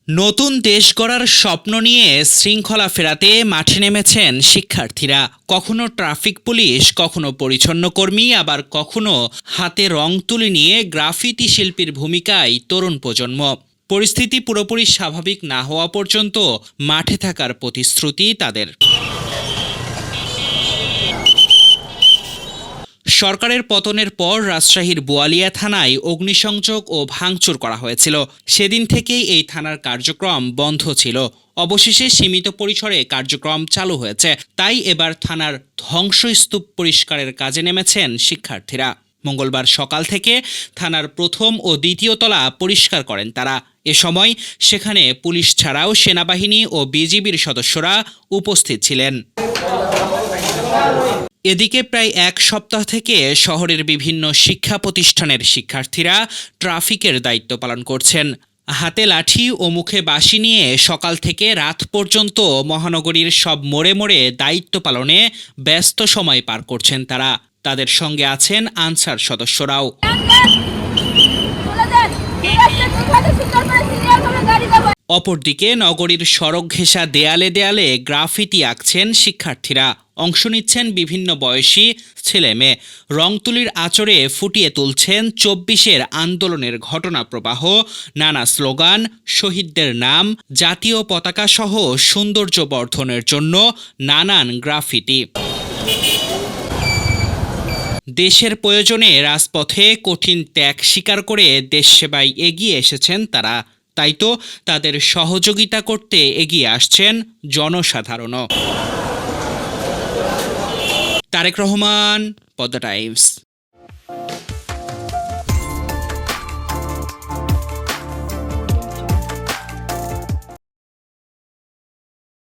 নতুন দেশ গড়ার স্বপ্ন নিয়ে শৃঙ্খলা ফেরাতে মাঠে নেমেছেন শিক্ষার্থীরা। কখনো ট্রাফিক পুলিশ, কখনো পরিচ্ছন্ন কর্মী, আবার কখনো হাতে রং তুলি নিয়ে গ্রাফিতি শিল্পীর ভূমিকায় তরুণ প্রজন্ম। পরিস্থিতি পুরোপুরি স্বাভাবিক না হওয়া পর্যন্ত মাঠে থাকার প্রতিশ্রুতি তাদের। সরকারের পতনের পর রাজশাহীর বোয়ালিয়া থানায় অগ্নিসংযোগ ও ভাঙচুর করা হয়েছিল। সেদিন থেকেই এই থানার কার্যক্রম বন্ধ ছিল। অবশেষে সীমিত পরিসরে কার্যক্রম চালু হয়েছে। তাই এবার থানার ধ্বংসস্তূপ পরিষ্কারের কাজে নেমেছেন শিক্ষার্থীরা। মঙ্গলবার সকাল থেকে থানার প্রথম ও দ্বিতীয় তলা পরিষ্কার করেন তারা। এ সময় সেখানে পুলিশ ছাড়াও সেনাবাহিনী ও বিজিবির সদস্যরা উপস্থিত ছিলেন। এদিকে প্রায় এক সপ্তাহ থেকে শহরের বিভিন্ন শিক্ষা প্রতিষ্ঠানের শিক্ষার্থীরা ট্রাফিকের দায়িত্ব পালন করছেন। হাতে লাঠি ও মুখে বাঁশি নিয়ে সকাল থেকে রাত পর্যন্ত মহানগরীর সব মোড়ে মোড়ে দায়িত্ব পালনে ব্যস্ত সময় পার করছেন তারা। তাদের সঙ্গে আছেন আনসার সদস্যরাও। অপরদিকে নগরীর সড়ক ঘেঁষা দেয়ালে দেয়ালে গ্রাফিতি আঁকছেন শিক্ষার্থীরা। অংশ নিচ্ছেন বিভিন্ন বয়সী ছেলে মেয়ে। রং তুলির আঁচড়ে ফুটিয়ে তুলছেন ২৪-এর আন্দোলনের ঘটনা প্রবাহ, নানা স্লোগান, শহীদদের নাম, জাতীয় পতাকা সহ সৌন্দর্য বর্ধনের জন্য নানান গ্রাফিতি। দেশের প্রয়োজনে রাজপথে কঠিন ত্যাগ স্বীকার করে দেশ সেবায় এগিয়ে এসেছেন তারা। তাই তো তাদের সহযোগিতা করতে এগিয়ে আসছেন জনসাধারণও। তারেক রহমান, পদ্মা টাইমস।